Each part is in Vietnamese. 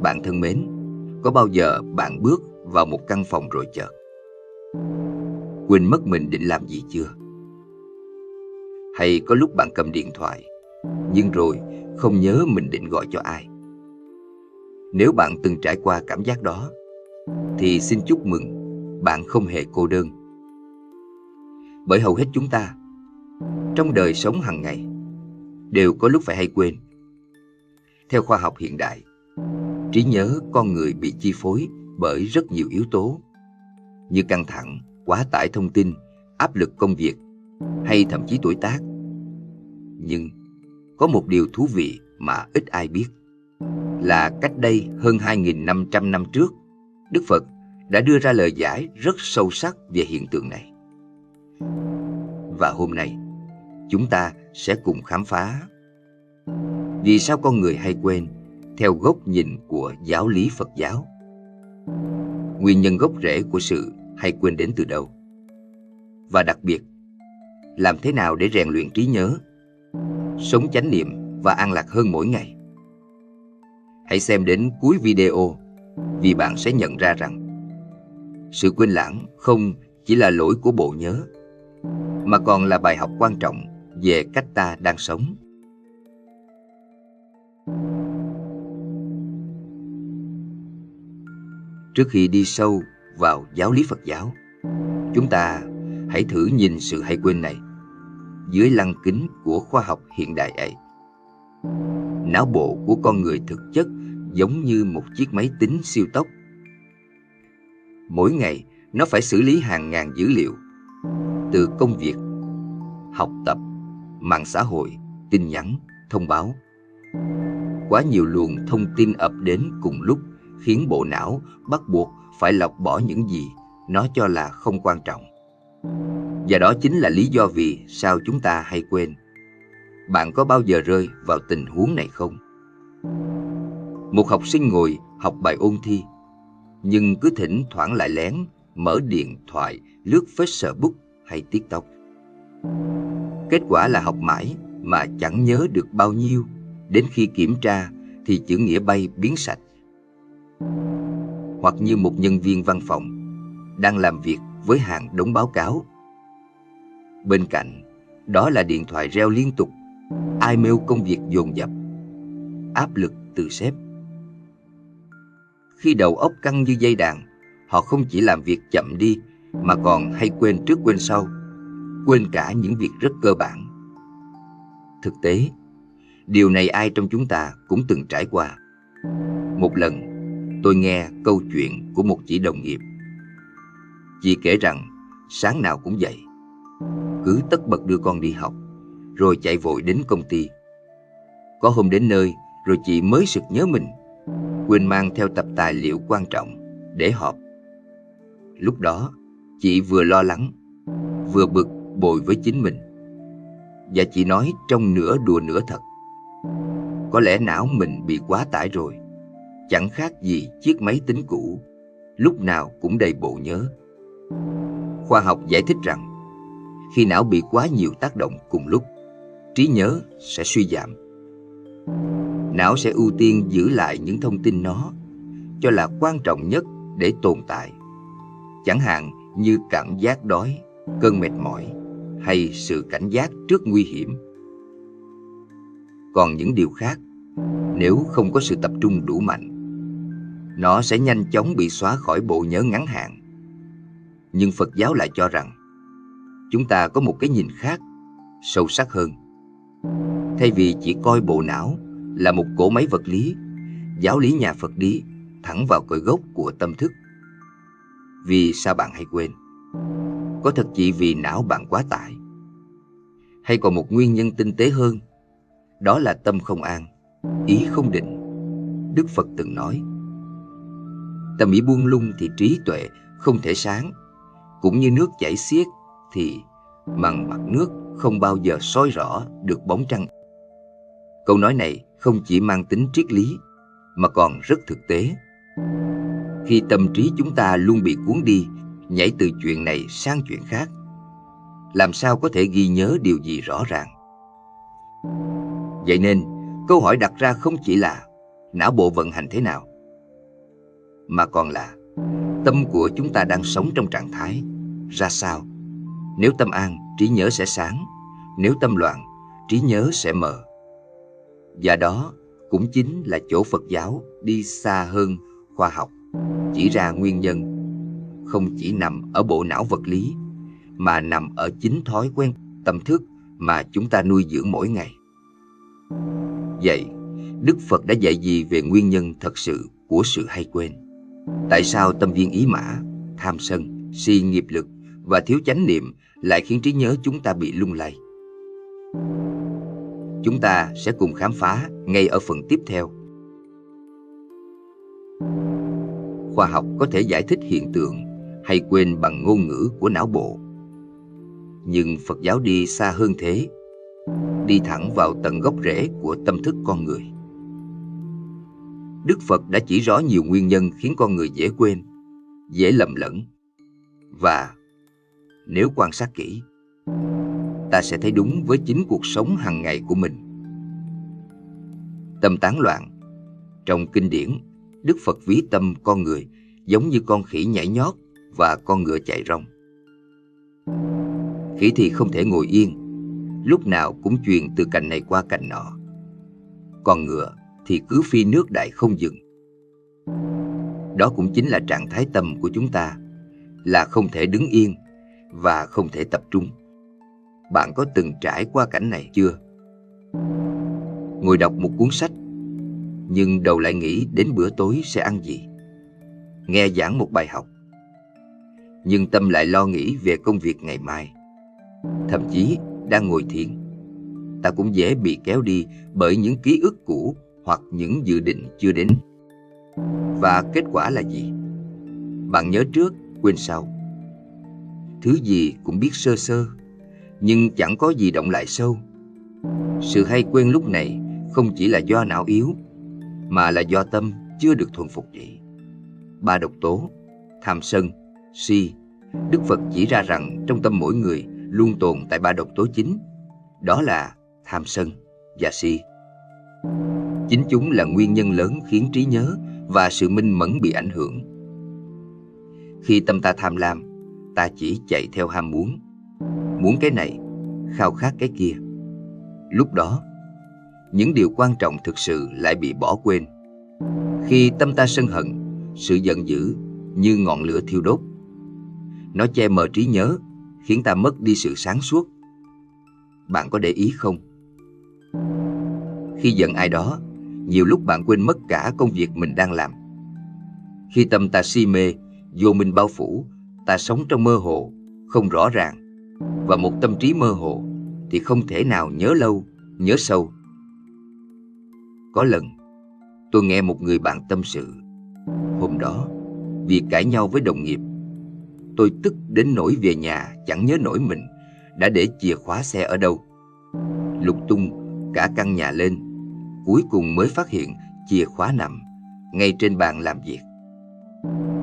Bạn thân mến, có bao giờ bạn bước vào một căn phòng rồi chợt quên mất mình định làm gì chưa? Hay có lúc bạn cầm điện thoại nhưng rồi không nhớ mình định gọi cho ai? Nếu bạn từng trải qua cảm giác đó thì xin chúc mừng, bạn không hề cô đơn. Bởi hầu hết chúng ta trong đời sống hàng ngày đều có lúc phải hay quên. Theo khoa học hiện đại, trí nhớ con người bị chi phối bởi rất nhiều yếu tố như căng thẳng, quá tải thông tin, áp lực công việc hay thậm chí tuổi tác. Nhưng có một điều thú vị mà ít ai biết là cách đây hơn 2.500 năm trước, Đức Phật đã đưa ra lời giải rất sâu sắc về hiện tượng này. Và hôm nay, chúng ta sẽ cùng khám phá vì sao con người hay quên theo góc nhìn của giáo lý Phật giáo. Nguyên nhân gốc rễ của sự hay quên đến từ đâu? Và đặc biệt, làm thế nào để rèn luyện trí nhớ, sống chánh niệm và an lạc hơn mỗi ngày? Hãy xem đến cuối video vì bạn sẽ nhận ra rằng sự quên lãng không chỉ là lỗi của bộ nhớ mà còn là bài học quan trọng về cách ta đang sống. Trước khi đi sâu vào giáo lý Phật giáo, chúng ta hãy thử nhìn sự hay quên này dưới lăng kính của khoa học hiện đại ấy. Não bộ của con người thực chất giống như một chiếc máy tính siêu tốc. Mỗi ngày, nó phải xử lý hàng ngàn dữ liệu, từ công việc, học tập, mạng xã hội, tin nhắn, thông báo. Quá nhiều luồng thông tin ập đến cùng lúc khiến bộ não bắt buộc phải lọc bỏ những gì nó cho là không quan trọng. Và đó chính là lý do vì sao chúng ta hay quên. Bạn có bao giờ rơi vào tình huống này không? Một học sinh ngồi học bài ôn thi, nhưng cứ thỉnh thoảng lại lén mở điện thoại lướt Facebook hay TikTok. Kết quả là học mãi mà chẳng nhớ được bao nhiêu, đến khi kiểm tra thì chữ nghĩa bay biến sạch. Hoặc như một nhân viên văn phòng đang làm việc với hàng đống báo cáo. Bên cạnh, đó là điện thoại reo liên tục, email công việc dồn dập, áp lực từ sếp. Khi đầu óc căng như dây đàn, họ không chỉ làm việc chậm đi mà còn hay quên trước quên sau, quên cả những việc rất cơ bản. Thực tế, điều này ai trong chúng ta cũng từng trải qua. Một lần, tôi nghe câu chuyện của một chị đồng nghiệp. Chị kể rằng sáng nào cũng dậy, cứ tất bật đưa con đi học, rồi chạy vội đến công ty. Có hôm đến nơi, rồi chị mới sực nhớ mình quên mang theo tập tài liệu quan trọng để họp. Lúc đó, chị vừa lo lắng, vừa bực bội với chính mình. Và chị nói trong nửa đùa nửa thật: có lẽ não mình bị quá tải rồi, chẳng khác gì chiếc máy tính cũ, lúc nào cũng đầy bộ nhớ. Khoa học giải thích rằng, khi não bị quá nhiều tác động cùng lúc, trí nhớ sẽ suy giảm. Não sẽ ưu tiên giữ lại những thông tin nó cho là quan trọng nhất để tồn tại, chẳng hạn như cảm giác đói, cơn mệt mỏi hay sự cảnh giác trước nguy hiểm. Còn những điều khác, nếu không có sự tập trung đủ mạnh, nó sẽ nhanh chóng bị xóa khỏi bộ nhớ ngắn hạn. Nhưng Phật giáo lại cho rằng chúng ta có một cái nhìn khác, sâu sắc hơn. Thay vì chỉ coi bộ não là một cỗ máy vật lý, giáo lý nhà Phật đi thẳng vào cội gốc của tâm thức. Vì sao bạn hay quên? Có thật chỉ vì não bạn quá tải? Hay còn một nguyên nhân tinh tế hơn? Đó là tâm không an, ý không định. Đức Phật từng nói, tâm ý buông lung thì trí tuệ không thể sáng. Cũng như nước chảy xiết thì bằng mặt nước không bao giờ soi rõ được bóng trăng. Câu nói này không chỉ mang tính triết lý mà còn rất thực tế. Khi tâm trí chúng ta luôn bị cuốn đi, nhảy từ chuyện này sang chuyện khác, làm sao có thể ghi nhớ điều gì rõ ràng? Vậy nên, câu hỏi đặt ra không chỉ là não bộ vận hành thế nào, mà còn là tâm của chúng ta đang sống trong trạng thái ra sao. Nếu tâm an, trí nhớ sẽ sáng; nếu tâm loạn, trí nhớ sẽ mờ. Và đó cũng chính là chỗ Phật giáo đi xa hơn khoa học, chỉ ra nguyên nhân không chỉ nằm ở bộ não vật lý, mà nằm ở chính thói quen tâm thức mà chúng ta nuôi dưỡng mỗi ngày. Vậy, Đức Phật đã dạy gì về nguyên nhân thật sự của sự hay quên? Tại sao tâm viên ý mã, tham sân, si nghiệp lực và thiếu chánh niệm lại khiến trí nhớ chúng ta bị lung lay? Chúng ta sẽ cùng khám phá ngay ở phần tiếp theo. Khoa học có thể giải thích hiện tượng hay quên bằng ngôn ngữ của não bộ. Nhưng Phật giáo đi xa hơn thế, đi thẳng vào tận gốc rễ của tâm thức con người. Đức Phật đã chỉ rõ nhiều nguyên nhân khiến con người dễ quên, dễ lầm lẫn. Và nếu quan sát kỹ, ta sẽ thấy đúng với chính cuộc sống hàng ngày của mình. Tâm tán loạn. Trong kinh điển, Đức Phật ví tâm con người giống như con khỉ nhảy nhót và con ngựa chạy rong. Khỉ thì không thể ngồi yên, lúc nào cũng chuyền từ cành này qua cành nọ. Còn ngựa thì cứ phi nước đại không dừng. Đó cũng chính là trạng thái tâm của chúng ta, là không thể đứng yên và không thể tập trung. Bạn có từng trải qua cảnh này chưa? Ngồi đọc một cuốn sách, nhưng đầu lại nghĩ đến bữa tối sẽ ăn gì. Nghe giảng một bài học, nhưng tâm lại lo nghĩ về công việc ngày mai. Thậm chí đang ngồi thiền, ta cũng dễ bị kéo đi bởi những ký ức cũ hoặc những dự định chưa đến. Và kết quả là gì? Bạn nhớ trước, quên sau. Thứ gì cũng biết sơ sơ, nhưng chẳng có gì động lại sâu. Sự hay quên lúc này không chỉ là do não yếu, mà là do tâm chưa được thuần phục trị. Ba độc tố, tham sân, si, Đức Phật chỉ ra rằng trong tâm mỗi người luôn tồn tại ba độc tố chính, đó là tham sân và si. Chính chúng là nguyên nhân lớn khiến trí nhớ và sự minh mẫn bị ảnh hưởng. Khi tâm ta tham lam, ta chỉ chạy theo ham muốn, muốn cái này, khao khát cái kia. Lúc đó, những điều quan trọng thực sự lại bị bỏ quên. Khi tâm ta sân hận, sự giận dữ như ngọn lửa thiêu đốt. Nó che mờ trí nhớ, khiến ta mất đi sự sáng suốt. Bạn có để ý không? Khi giận ai đó, nhiều lúc bạn quên mất cả công việc mình đang làm. Khi tâm ta si mê, vô minh bao phủ, ta sống trong mơ hồ, không rõ ràng. Và một tâm trí mơ hồ thì không thể nào nhớ lâu, nhớ sâu. Có lần, tôi nghe một người bạn tâm sự. Hôm đó, vì cãi nhau với đồng nghiệp, tôi tức đến nỗi về nhà chẳng nhớ nổi mình đã để chìa khóa xe ở đâu. Lục tung cả căn nhà lên, cuối cùng mới phát hiện chìa khóa nằm ngay trên bàn làm việc.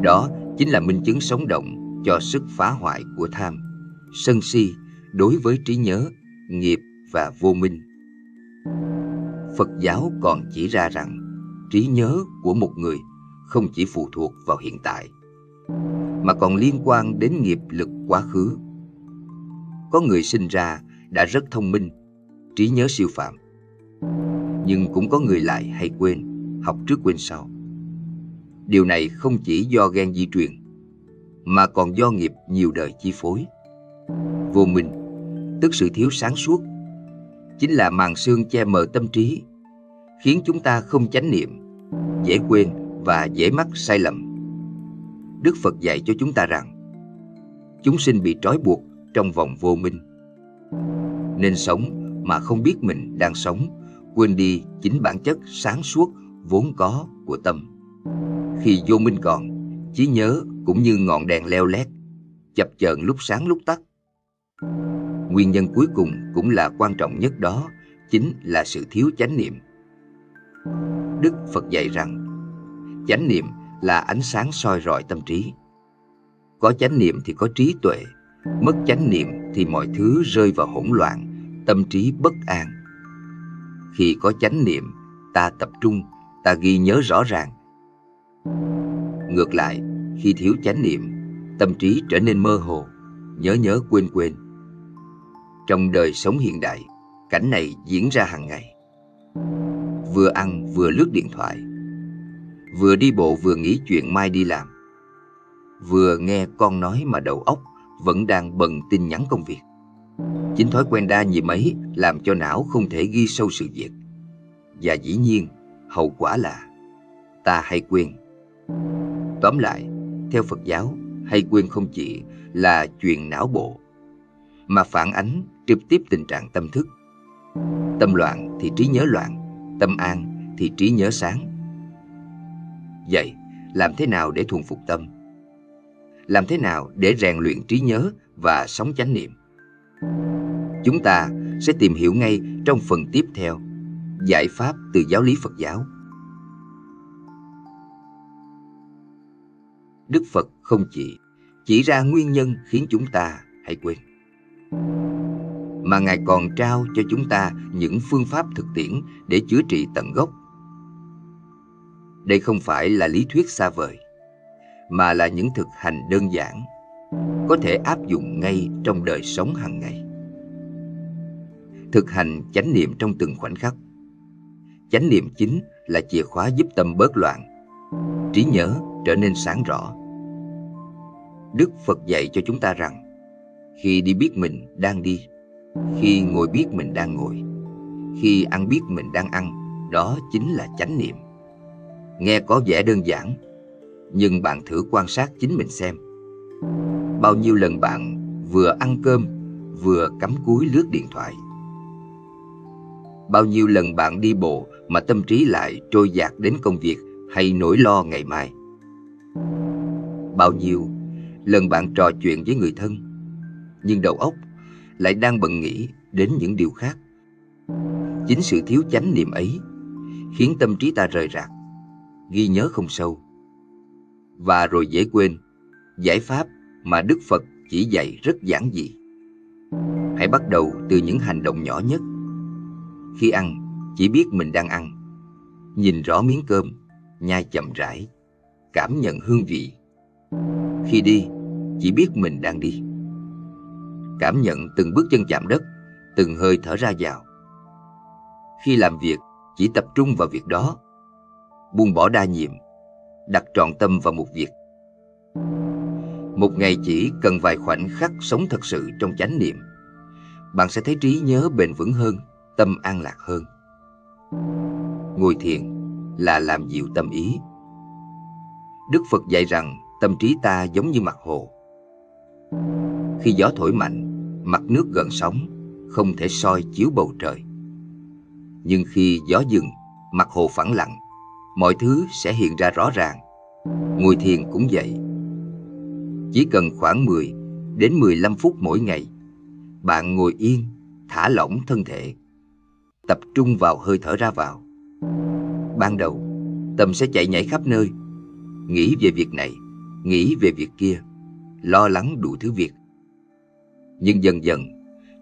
Đó chính là minh chứng sống động cho sức phá hoại của tham, sân si đối với trí nhớ, nghiệp và vô minh. Phật giáo còn chỉ ra rằng trí nhớ của một người không chỉ phụ thuộc vào hiện tại, mà còn liên quan đến nghiệp lực quá khứ. Có người sinh ra đã rất thông minh, trí nhớ siêu phàm, nhưng cũng có người lại hay quên, học trước quên sau. Điều này không chỉ do gen di truyền, mà còn do nghiệp nhiều đời chi phối. Vô minh, tức sự thiếu sáng suốt, chính là màn sương che mờ tâm trí, khiến chúng ta không chánh niệm, dễ quên và dễ mắc sai lầm. Đức Phật dạy cho chúng ta rằng chúng sinh bị trói buộc trong vòng vô minh, nên sống mà không biết mình đang sống, quên đi chính bản chất sáng suốt vốn có của tâm. Khi vô minh còn, trí nhớ cũng như ngọn đèn leo lét, chập chờn lúc sáng lúc tắt. Nguyên nhân cuối cùng cũng là quan trọng nhất, đó chính là sự thiếu chánh niệm. Đức Phật dạy rằng chánh niệm là ánh sáng soi rọi tâm trí. Có chánh niệm thì có trí tuệ, mất chánh niệm thì mọi thứ rơi vào hỗn loạn, tâm trí bất an. Khi có chánh niệm, ta tập trung, ta ghi nhớ rõ ràng. Ngược lại, khi thiếu chánh niệm, tâm trí trở nên mơ hồ, nhớ nhớ quên quên. Trong đời sống hiện đại, cảnh này diễn ra hàng ngày. Vừa ăn vừa lướt điện thoại, vừa đi bộ vừa nghĩ chuyện mai đi làm, vừa nghe con nói mà đầu óc vẫn đang bận tin nhắn công việc. Chính thói quen đa nhiệm ấy làm cho não không thể ghi sâu sự việc. Và dĩ nhiên, hậu quả là ta hay quên. Tóm lại, theo Phật giáo, hay quên không chỉ là chuyện não bộ, mà phản ánh trực tiếp tình trạng tâm thức. Tâm loạn thì trí nhớ loạn, tâm an thì trí nhớ sáng. Vậy, làm thế nào để thuần phục tâm? Làm thế nào để rèn luyện trí nhớ và sống chánh niệm? Chúng ta sẽ tìm hiểu ngay trong phần tiếp theo, giải pháp từ giáo lý Phật giáo. Đức Phật không chỉ ra nguyên nhân khiến chúng ta hay quên, mà Ngài còn trao cho chúng ta những phương pháp thực tiễn để chữa trị tận gốc. Đây không phải là lý thuyết xa vời, mà là những thực hành đơn giản, có thể áp dụng ngay trong đời sống hàng ngày. Thực hành chánh niệm trong từng khoảnh khắc. Chánh niệm chính là chìa khóa giúp tâm bớt loạn, trí nhớ trở nên sáng rõ. Đức Phật dạy cho chúng ta rằng, khi đi biết mình đang đi, khi ngồi biết mình đang ngồi, khi ăn biết mình đang ăn, đó chính là chánh niệm. Nghe có vẻ đơn giản, nhưng bạn thử quan sát chính mình xem. Bao nhiêu lần bạn vừa ăn cơm, vừa cắm cúi lướt điện thoại? Bao nhiêu lần bạn đi bộ mà tâm trí lại trôi dạt đến công việc hay nỗi lo ngày mai? Bao nhiêu lần bạn trò chuyện với người thân, nhưng đầu óc lại đang bận nghĩ đến những điều khác? Chính sự thiếu chánh niệm ấy khiến tâm trí ta rời rạc, ghi nhớ không sâu, và rồi dễ quên. Giải pháp mà Đức Phật chỉ dạy rất giản dị. Hãy bắt đầu từ những hành động nhỏ nhất. Khi ăn, chỉ biết mình đang ăn, nhìn rõ miếng cơm, nhai chậm rãi, cảm nhận hương vị. Khi đi, chỉ biết mình đang đi, cảm nhận từng bước chân chạm đất, từng hơi thở ra vào. Khi làm việc, chỉ tập trung vào việc đó, buông bỏ đa nhiệm, đặt trọn tâm vào một việc. Một ngày chỉ cần vài khoảnh khắc sống thật sự trong chánh niệm, bạn sẽ thấy trí nhớ bền vững hơn, tâm an lạc hơn. Ngồi thiền là làm dịu tâm ý. Đức Phật dạy rằng tâm trí ta giống như mặt hồ. Khi gió thổi mạnh, mặt nước gần sóng, không thể soi chiếu bầu trời. Nhưng khi gió dừng, mặt hồ phẳng lặng, mọi thứ sẽ hiện ra rõ ràng. Ngồi thiền cũng vậy. Chỉ cần khoảng 10 đến 15 phút mỗi ngày, bạn ngồi yên, thả lỏng thân thể, tập trung vào hơi thở ra vào. Ban đầu, tâm sẽ chạy nhảy khắp nơi, nghĩ về việc này, nghĩ về việc kia, lo lắng đủ thứ việc. Nhưng dần dần,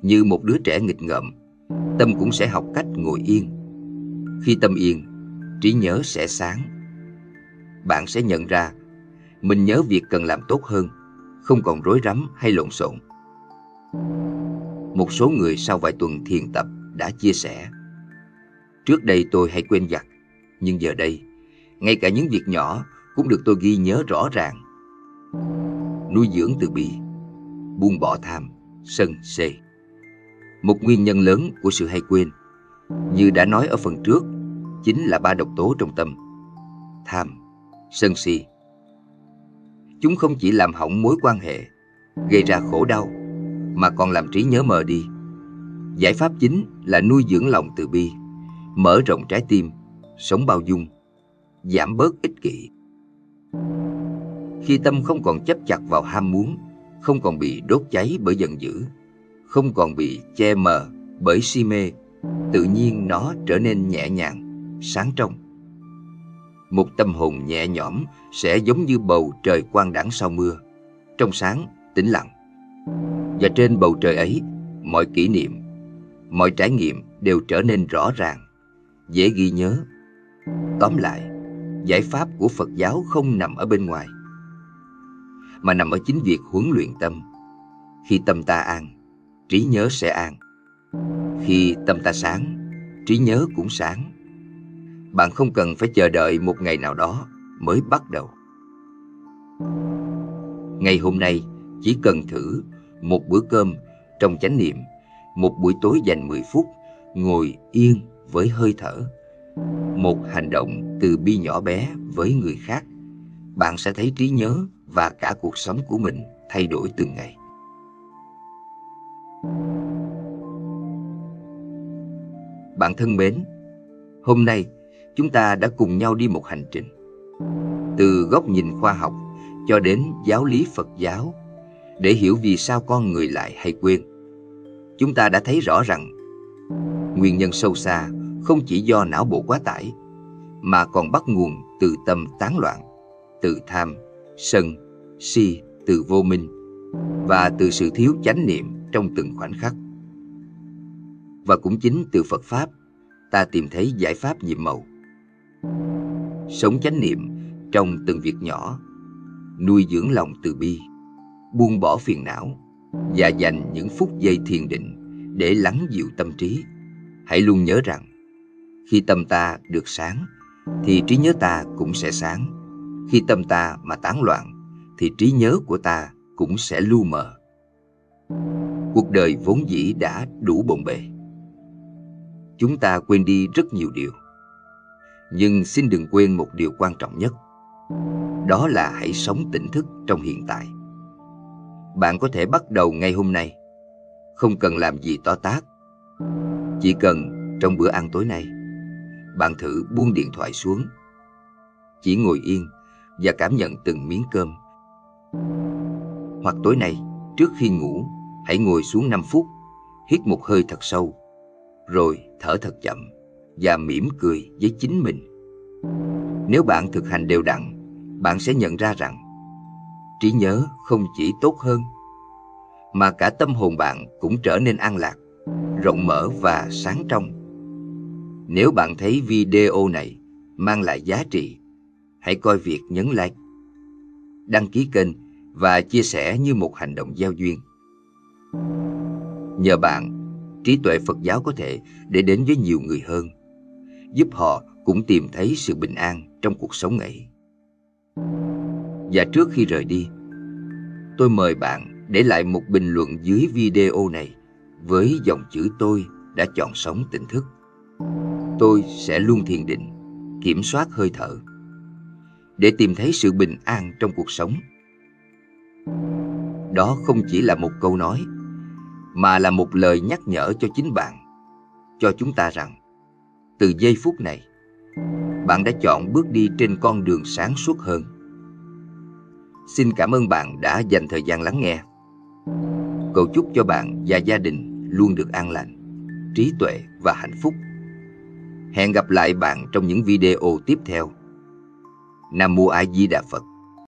như một đứa trẻ nghịch ngợm, tâm cũng sẽ học cách ngồi yên. Khi tâm yên, trí nhớ sẽ sáng. Bạn sẽ nhận ra mình nhớ việc cần làm tốt hơn, không còn rối rắm hay lộn xộn. Một số người sau vài tuần thiền tập đã chia sẻ: trước đây tôi hay quên vặt, nhưng giờ đây, ngay cả những việc nhỏ cũng được tôi ghi nhớ rõ ràng. Nuôi dưỡng từ bi, buông bỏ tham, sân, si. Một nguyên nhân lớn của sự hay quên, như đã nói ở phần trước, chính là 3 độc tố trong tâm: tham, sân si. Chúng không chỉ làm hỏng mối quan hệ, gây ra khổ đau, mà còn làm trí nhớ mờ đi. Giải pháp chính là nuôi dưỡng lòng từ bi, mở rộng trái tim, sống bao dung, giảm bớt ích kỷ. Khi tâm không còn chấp chặt vào ham muốn, không còn bị đốt cháy bởi giận dữ, không còn bị che mờ bởi si mê, tự nhiên nó trở nên nhẹ nhàng, sáng trong. Một tâm hồn nhẹ nhõm sẽ giống như bầu trời quang đãng sau mưa, trong sáng, tĩnh lặng. Và trên bầu trời ấy, mọi kỷ niệm, mọi trải nghiệm đều trở nên rõ ràng, dễ ghi nhớ. Tóm lại, giải pháp của Phật giáo không nằm ở bên ngoài, mà nằm ở chính việc huấn luyện tâm. Khi tâm ta an, trí nhớ sẽ an. Khi tâm ta sáng, trí nhớ cũng sáng. Bạn không cần phải chờ đợi một ngày nào đó mới bắt đầu. Ngày hôm nay chỉ cần thử một bữa cơm trong chánh niệm, một buổi tối dành 10 phút ngồi yên với hơi thở, một hành động từ bi nhỏ bé với người khác. Bạn sẽ thấy trí nhớ và cả cuộc sống của mình thay đổi từng ngày. Bạn thân mến, hôm nay chúng ta đã cùng nhau đi một hành trình từ góc nhìn khoa học cho đến giáo lý Phật giáo để hiểu vì sao con người lại hay quên. Chúng ta đã thấy rõ rằng nguyên nhân sâu xa không chỉ do não bộ quá tải, mà còn bắt nguồn từ tâm tán loạn, từ tham, sân, si, từ vô minh và từ sự thiếu chánh niệm trong từng khoảnh khắc. Và cũng chính từ Phật Pháp, ta tìm thấy giải pháp nhiệm màu. Sống chánh niệm trong từng việc nhỏ, nuôi dưỡng lòng từ bi, buông bỏ phiền não và dành những phút giây thiền định để lắng dịu tâm trí. Hãy luôn nhớ rằng, khi tâm ta được sáng, thì trí nhớ ta cũng sẽ sáng. Khi tâm ta mà tán loạn, thì trí nhớ của ta cũng sẽ lu mờ. Cuộc đời vốn dĩ đã đủ bộn bề. Chúng ta quên đi rất nhiều điều. Nhưng xin đừng quên một điều quan trọng nhất. Đó là hãy sống tỉnh thức trong hiện tại. Bạn có thể bắt đầu ngay hôm nay. Không cần làm gì to tát. Chỉ cần trong bữa ăn tối nay, bạn thử buông điện thoại xuống. Chỉ ngồi yên và cảm nhận từng miếng cơm. Hoặc tối nay, trước khi ngủ, hãy ngồi xuống 5 phút, hít một hơi thật sâu, rồi thở thật chậm và mỉm cười với chính mình. Nếu bạn thực hành đều đặn, bạn sẽ nhận ra rằng trí nhớ không chỉ tốt hơn, mà cả tâm hồn bạn cũng trở nên an lạc, rộng mở và sáng trong. Nếu bạn thấy video này mang lại giá trị, hãy coi việc nhấn like, đăng ký kênh và chia sẻ như một hành động gieo duyên. Nhờ bạn, trí tuệ Phật giáo có thể để đến với nhiều người hơn, giúp họ cũng tìm thấy sự bình an trong cuộc sống ấy. Và trước khi rời đi, tôi mời bạn để lại một bình luận dưới video này với dòng chữ tôi đã chọn sống tỉnh thức. Tôi sẽ luôn thiền định, kiểm soát hơi thở, để tìm thấy sự bình an trong cuộc sống. Đó không chỉ là một câu nói, mà là một lời nhắc nhở cho chính bạn, cho chúng ta rằng, từ giây phút này, bạn đã chọn bước đi trên con đường sáng suốt hơn. Xin cảm ơn bạn đã dành thời gian lắng nghe. Cầu chúc cho bạn và gia đình luôn được an lành, trí tuệ và hạnh phúc. Hẹn gặp lại bạn trong những video tiếp theo. Nam Mô A Di Đà Phật.